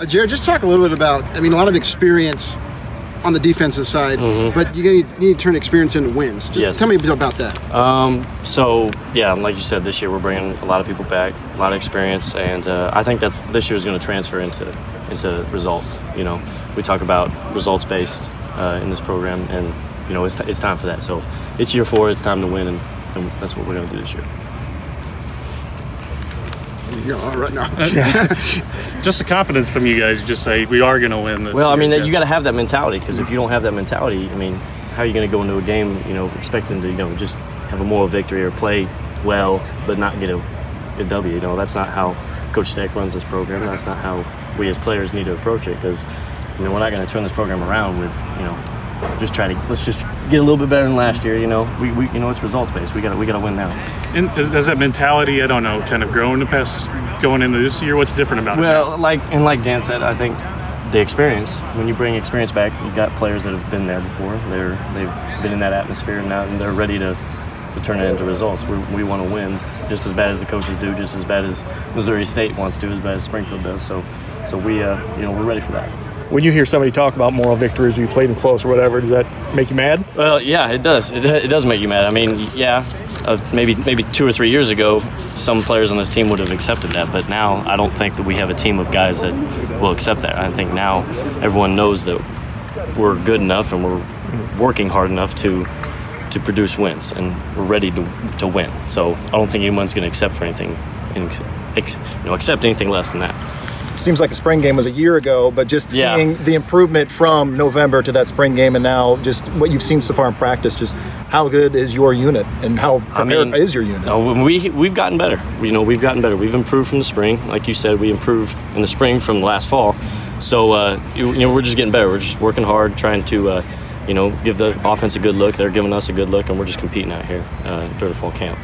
Jared, just talk a little bit about, I mean, a lot of experience on the defensive side, but you need to turn experience into wins. Just tell me a bit about that. So, yeah, like you said, this year we're bringing a lot of people back, a lot of experience, and I think this year is going to transfer into results. You know, we talk about results-based in this program, and, you know, it's time for that. So it's year 4, it's time to win, and that's what we're going to do this year. You're all right now. Just the confidence from you guys. You just say we are going to win this. Well, I mean, you got to have that mentality, because if you don't have that mentality, I mean, how are you going to go into a game, you know, expecting to, you know, just have a moral victory or play well but not get a W? You know, that's not how Coach Steck runs this program. That's not how we as players need to approach it, because, you know, we're not going to turn this program around with, you know, let's just get a little bit better than last year. You know, we you know, it's results based. We got to win now. And has that mentality, I don't know, kind of grown the past going into this year? What's different about it? Well, like Dan said, I think the experience. When you bring experience back, you've got players that have been there before. They've been in that atmosphere now, and they're ready to turn it into results. We want to win just as bad as the coaches do, just as bad as Missouri State wants to, as bad as Springfield does. So we you know, we're ready for that. When you hear somebody talk about moral victories, or you played them close or whatever, does that make you mad? Well, yeah, it does. It does make you mad. I mean, yeah, maybe 2 or 3 years ago, some players on this team would have accepted that. But now I don't think that we have a team of guys that will accept that. I think now everyone knows that we're good enough and we're working hard enough to produce wins, and we're ready to win. So I don't think anyone's going to accept anything less than that. Seems like the spring game was a year ago, but just seeing the improvement from November to that spring game, and now just what you've seen so far in practice, just how good is your unit and how prepared is your unit? We've gotten better. You know, we've gotten better. We've improved from the spring. Like you said, we improved in the spring from last fall. So, you know, we're just getting better. We're just working hard, trying to, you know, give the offense a good look. They're giving us a good look, and we're just competing out here during the fall camp.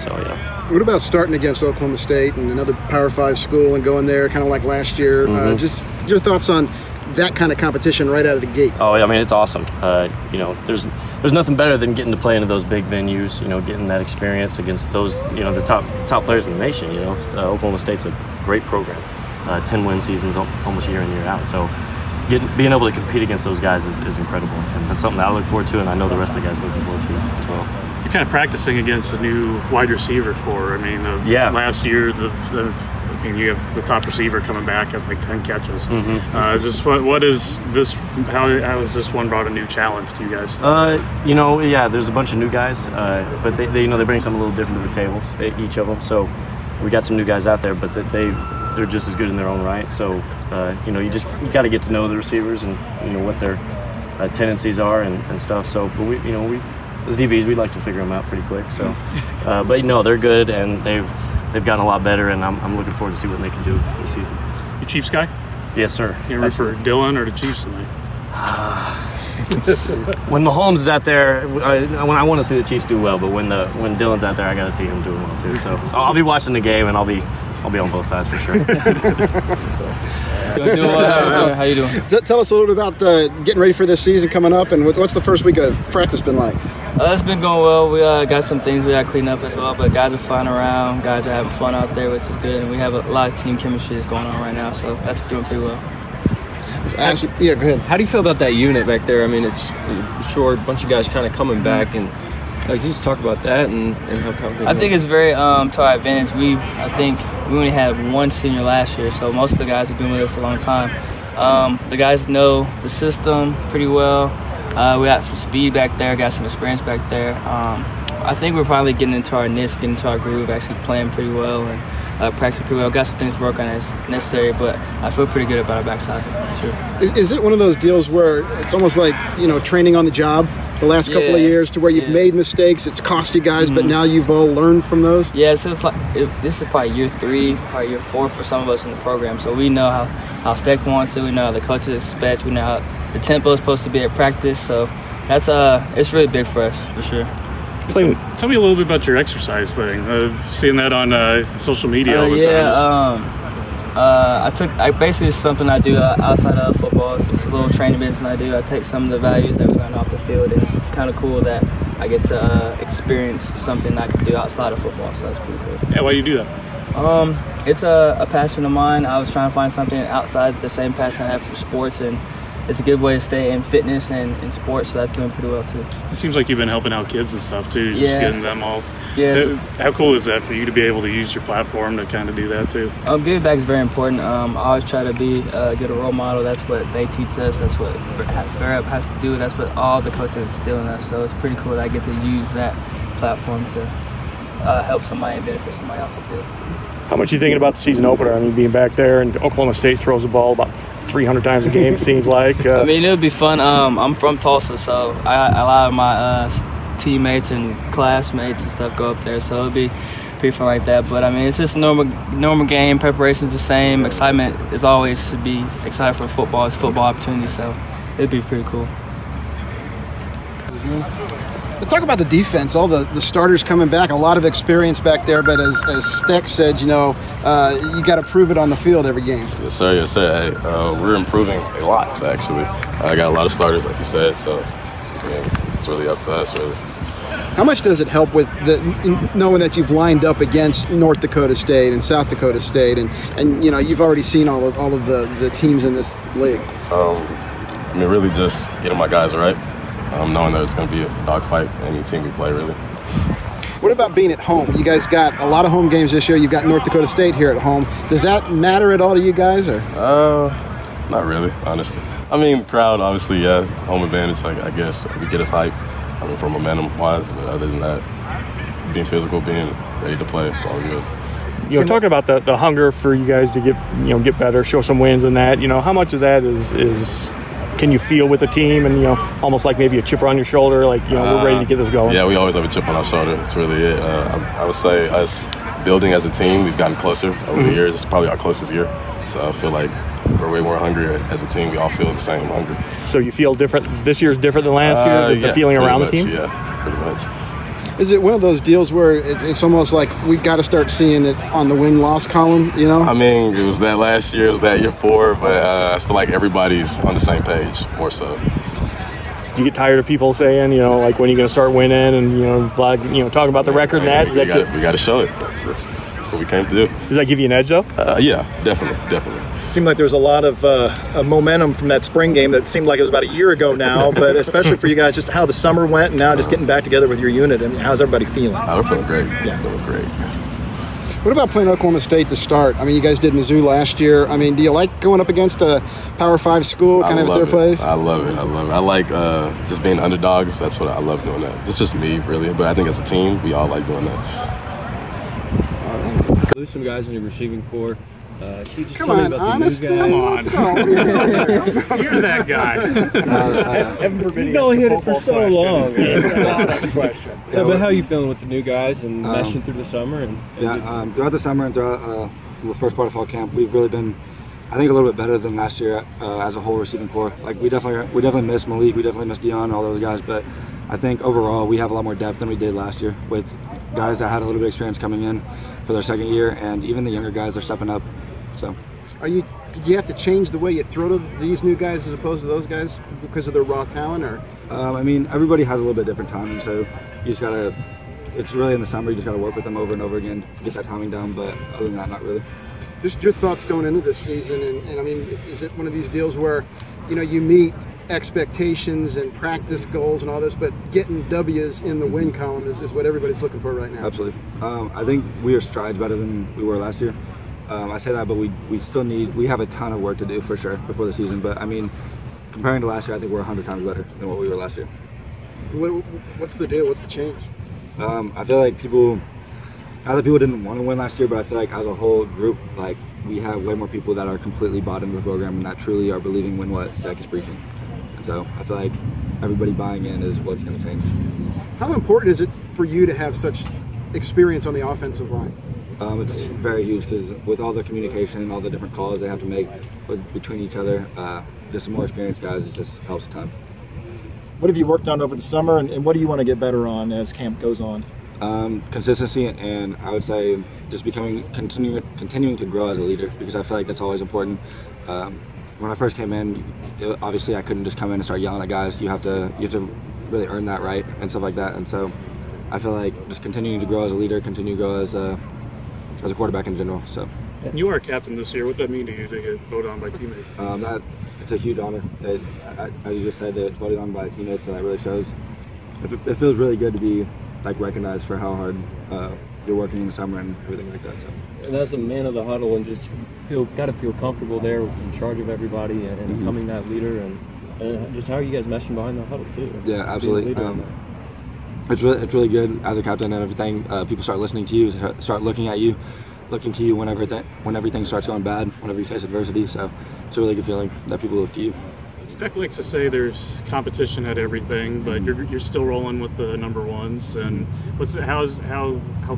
So, yeah. What about starting against Oklahoma State and another Power 5 school and going there kind of like last year? Just your thoughts on that kind of competition right out of the gate. Oh, I mean, it's awesome. You know, there's nothing better than getting to play into those big venues, you know, getting that experience against those, you know, the top players in the nation. You know, Oklahoma State's a great program. 10-win seasons almost year in, year out. So being able to compete against those guys is incredible. And that's something that I look forward to, and I know the rest of the guys are looking forward to as well. You're kind of practicing against the new wide receiver core. I mean, last year, I mean, you have the top receiver coming back, has like 10 catches. Just what is this? How has this one brought a new challenge to you guys? You know, yeah, there's a bunch of new guys, but they you know, they bring something a little different to the table, each of them. So we got some new guys out there, but they're just as good in their own right. So you know, you got to get to know the receivers and, you know, what their tendencies are and stuff. So, but we, you know, as DBs, we'd like to figure them out pretty quick. So, but you know, they're good, and they've gotten a lot better, and I'm looking forward to see what they can do this season. You Chiefs guy? Yes, sir. You root for Dylan or the Chiefs tonight? When Mahomes is out there, I want to see the Chiefs do well, but when Dylan's out there, I got to see him doing well too. So I'll be watching the game, and I'll be on both sides for sure. How you doing? Tell us a little bit about getting ready for this season coming up, and what's the first week of practice been like? It's been going well. We got some things we got to clean up as well, but guys are flying around. Guys are having fun out there, which is good, and we have a lot of team chemistry that's going on right now, so that's doing pretty well. Yeah, go ahead. How do you feel about that unit back there? I mean, it's short, a bunch of guys kind of coming back, and like, just talk about that and how confident. I think it's very to our advantage. I think we only had one senior last year, so most of the guys have been with us a long time. The guys know the system pretty well. We got some speed back there, got some experience back there. I think we're finally getting into our niche, getting into our groove, actually playing pretty well and practicing pretty well. Got some things to work on as necessary, but I feel pretty good about our backside for sure. Is it one of those deals where it's almost like, you know, training on the job the last couple of years, to where you've made mistakes, it's cost you guys, but now you've all learned from those? Yeah, so it's like this is probably year 3, probably year 4 for some of us in the program. So we know how Steck wants it, we know how the coaches expect, we know how the tempo is supposed to be at practice. So that's it's really big for us for sure. Tell me a little bit about your exercise thing. I've seen that on social media all the time. I basically it's something I do outside of football. It's just a little training business I do. I take some of the values that we learn off the field, and it's kind of cool that I get to experience something I can do outside of football. So that's pretty cool. Yeah, why do you do that? It's a passion of mine. I was trying to find something outside the same passion I have for sports, and it's a good way to stay in fitness and in sports, so that's doing pretty well too. It seems like you've been helping out kids and stuff too, just getting them all. Yeah. How cool is that for you to be able to use your platform to kind of do that too? Giving back is very important. I always try to be a good role model. That's what they teach us. That's what Bear Up has to do. That's what all the coaches instill in us. So it's pretty cool that I get to use that platform to help somebody and benefit somebody off the field. How much are you thinking about the season opener? I mean, being back there, and Oklahoma State throws the ball about 300 times a game, seems like. I mean, it would be fun. I'm from Tulsa, so a lot of my teammates and classmates and stuff go up there, so it would be pretty fun like that. But I mean, it's just a normal game. Preparation's the same. Excitement is always to be excited for football. It's a football opportunity, so it'd be pretty cool. Let's talk about the defense. All the starters coming back, a lot of experience back there. But as Steck said, you know, you got to prove it on the field every game. Yes, sir. Yes, sir. Hey, we're improving a lot, actually. I got a lot of starters, like you said. So yeah, it's really up to us, really. How much does it help with knowing that you've lined up against North Dakota State and South Dakota State, and you know you've already seen all of the teams in this league? I mean, really just getting my guys right. Knowing that it's going to be a dogfight, any team we play, really. What about being at home? You guys got a lot of home games this year. You've got North Dakota State here at home. Does that matter at all to you guys, or? Not really, honestly. I mean, crowd, obviously, yeah, it's a home advantage. I guess we get us hype. I mean, for momentum-wise, but other than that, being physical, being ready to play, it's all good. You know, talking about the hunger for you guys to get better, show some wins and that. You know, how much of that is can you feel with the team, and almost like maybe a chip on your shoulder, like we're ready to get this going? Yeah, we always have a chip on our shoulder. That's really it. I would say us building as a team, we've gotten closer over the years. It's probably our closest year, so I feel like we're way more hungry as a team. We all feel the same hunger. So you feel different? This year's different than last year? The feeling around much, the team? Yeah, pretty much. Is it one of those deals where it's almost like we got to start seeing it on the win-loss column, you know? I mean, it was that last year, it was that year before, but I feel like everybody's on the same page, more so. Do you get tired of people saying, like, when are you going to start winning, and, talking about the record and that? We got to show it. That's what we came to do. Does that give you an edge, though? Yeah, definitely. It seemed like there was a lot of momentum from that spring game that seemed like it was about a year ago now, but especially for you guys, just how the summer went and now just getting back together with your unit. And how's everybody feeling? We're feeling great. Yeah, feeling great. What about playing Oklahoma State to start? I mean, you guys did Mizzou last year. I mean, do you like going up against a Power 5 school kind of at their place? I love it. I like just being underdogs. That's what I love doing that. It's just me, really, but I think as a team, we all like doing that. Lose some guys in your receiving core. Can you just Come tell me on, about honest, the new guy? Come on. You're that guy. You've only hit it for so long. Question. Yeah, but how are you feeling with the new guys and meshing through the summer? Throughout the summer and throughout the first part of fall camp, we've really been, I think, a little bit better than last year as a whole receiving core. Like we definitely missed Malik, we definitely missed Dion, all those guys, but I think overall we have a lot more depth than we did last year with guys that had a little bit of experience coming in for their second year, and even the younger guys are stepping up. So, did you have to change the way you throw to these new guys as opposed to those guys because of their raw talent, or? I mean, everybody has a little bit different timing, so you just gotta. It's really in the summer. You just gotta work with them over and over again to get that timing down. But other than that, not really. Just your thoughts going into this season, and I mean, is it one of these deals where, you meet expectations and practice goals and all this, but getting W's in the win column is what everybody's looking for right now? Absolutely. I think we are strides better than we were last year. I say that, but we still we have a ton of work to do for sure before the season. But I mean, comparing to last year, I think we're 100 times better than what we were last year. What's the deal? What's the change? I feel like other people didn't want to win last year, but I feel like as a whole group, like we have way more people that are completely bought into the program and that truly are believing in what Steck is preaching. And so I feel like everybody buying in is what's going to change. How important is it for you to have such experience on the offensive line? It's very huge because with all the communication and all the different calls they have to make between each other, just some more experienced guys, it just helps a ton. What have you worked on over the summer, and what do you want to get better on as camp goes on? Consistency, and I would say just continuing to grow as a leader, because I feel like that's always important. When I first came in, obviously I couldn't just come in and start yelling at guys. You have to really earn that right and stuff like that. And so I feel like just continuing to grow as a leader, continue to grow as a as a quarterback in general. So. You are a captain this year. What does that mean to you to get voted on by teammates? It's a huge honor. As you just said, that it's voted on by teammates, so that really shows. It feels really good to be like recognized for how hard you're working in the summer and everything like that. So. And as a man of the huddle, and just got to feel comfortable there, in charge of everybody, and becoming that leader, and just how are you guys meshing behind the huddle too? Yeah, absolutely. It's really good as a captain and everything. People start listening to you, start looking at you, looking to you when everything starts going bad, whenever you face adversity. So it's a really good feeling that people look to you. Steck likes to say there's competition at everything, but you're still rolling with the number ones. And how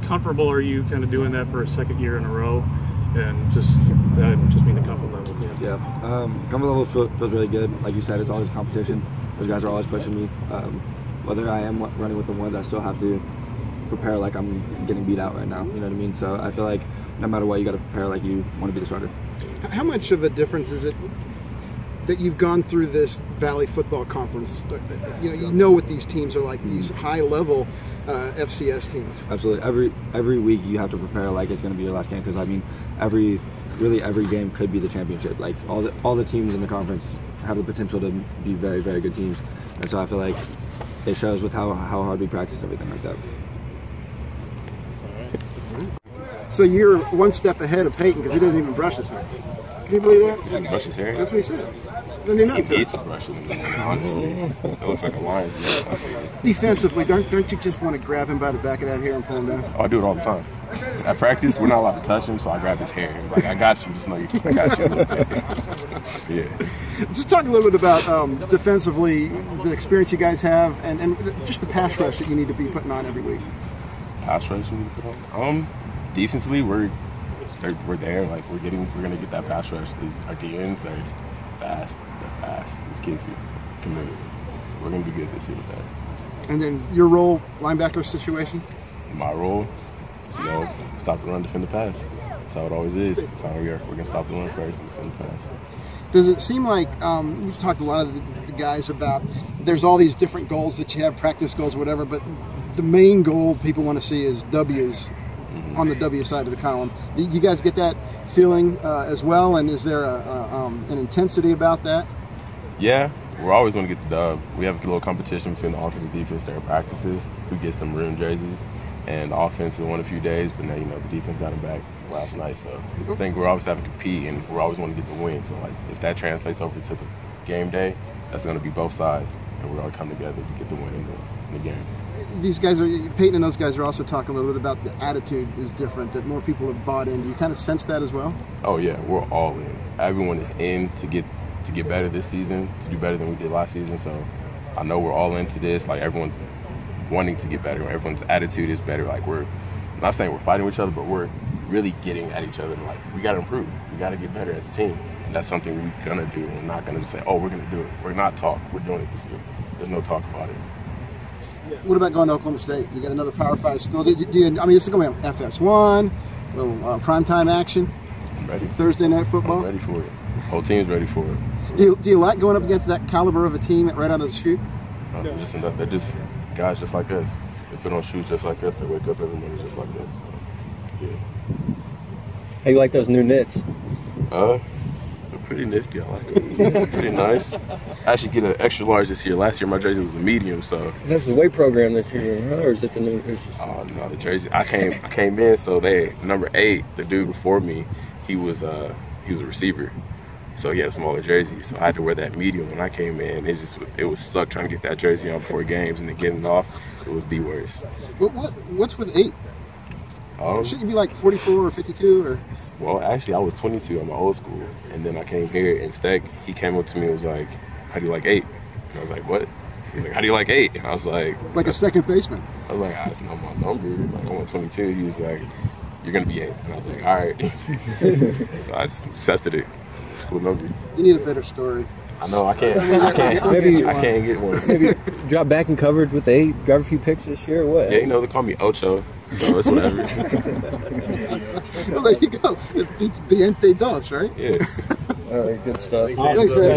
comfortable are you kind of doing that for a second year in a row? And just mean the comfort level. Yeah. Comfort level feels really good. Like you said, it's always competition. Those guys are always pushing me. Whether I am running with the ones, I still have to prepare like I'm getting beat out right now. You know what I mean? So I feel like no matter what, you got to prepare like you want to be the starter. How much of a difference is it that you've gone through this Valley Football Conference? You know what these teams are like, these high-level FCS teams. Absolutely. Every week you have to prepare like it's going to be your last game, because I mean, every game could be the championship. Like all the teams in the conference have the potential to be very, very good teams, and so I feel like it shows with how hard we practice everything like that. So you're one step ahead of Peyton because he doesn't even brush his hair. Can you believe that? He doesn't brush his hair. That's what he said. He needs to brush it, honestly. It looks like a lion's mane. Defensively, don't you just want to grab him by the back of that hair and pull him down? Oh, I do it all the time. At practice, we're not allowed to touch him, so I grab his hair. I'm like, I got you. Just know I got you a little bit. Yeah. Just talk a little bit about defensively, the experience you guys have, and just the pass rush that you need to be putting on every week. Pass rush we need to put on? Defensively, we're there. Like we're gonna get that pass rush. Our DNs, they're fast. These kids can move. So we're gonna be good this year with that. And then your role, linebacker situation? My role, stop the run, defend the pass. That's how it always is. That's how we are. We're gonna stop the run first and defend the pass. Does it seem like we've talked a lot of the guys about there's all these different goals that you have, practice goals, whatever, but the main goal people want to see is W's on the W side of the column. Do you guys get that feeling as well? And is there an intensity about that? Yeah, we're always going to get the dub. We have a little competition between the offense and defense during practices. Who gets them maroon jerseys? And the offense has won a few days, but now the defense got them back last night. So I think we're always having to compete, and we're always want to get the win. So if that translates over to the game day, that's going to be both sides, and we're going to come together to get the win in the game. These guys Peyton and those guys are also talking a little bit about the attitude is different, that more people have bought in. Do you kind of sense that as well? Oh yeah, we're all in. Everyone is in to get better this season, to do better than we did last season. So I know we're all into this. Like everyone's wanting to get better. Everyone's attitude is better. Like we're not saying we're fighting with each other, but we're really getting at each other. Like we got to improve. We got to get better as a team. And that's something we're gonna do. We're not gonna just say, oh, we're gonna do it. We're not talk. We're doing it this year. There's no talk about it. What about going to Oklahoma State? You got another Power 5 school. This is going to be FS1, a little primetime action. I'm ready. Thursday night football. I'm ready for it. The whole team's ready for it. Do you like going up against that caliber of a team right out of the chute? They're just guys just like us. They put on shoes just like us. They wake up every morning just like us. So, yeah. How you like those new knits? They're pretty nifty. I like them. Pretty nice. I actually get an extra large this year. Last year my jersey was a medium, so. That's the weight program this year, or is it the new? Oh no, the jersey. I came in, so number 8, the dude before me, he was a receiver, so he had a smaller jersey. So I had to wear that medium when I came in. It was suck trying to get that jersey on before games, and then getting it off. It was the worst. What's with 8? Shouldn't you be like 44 or 52 or? Well, actually, I was 22 at my old school, and then I came here, and Steck, he came up to me and was like, "How do you like 8?" And I was like, "What?" He's like, "How do you like 8?" And I was like, "Like a second baseman." I was like, "That's not my number. Like, I want 22." He was like, "You're gonna be 8." And I was like, "All right." So I just accepted it. School number. You need a better story. I know. I can't get one. Maybe drop back in coverage with 8. Grab a few picks this year. Or what? Yeah, they call me Ocho. So it's whatever. Well, there you go. It beats Biente Dos, right? Yeah. All right, good stuff. Thanks, man.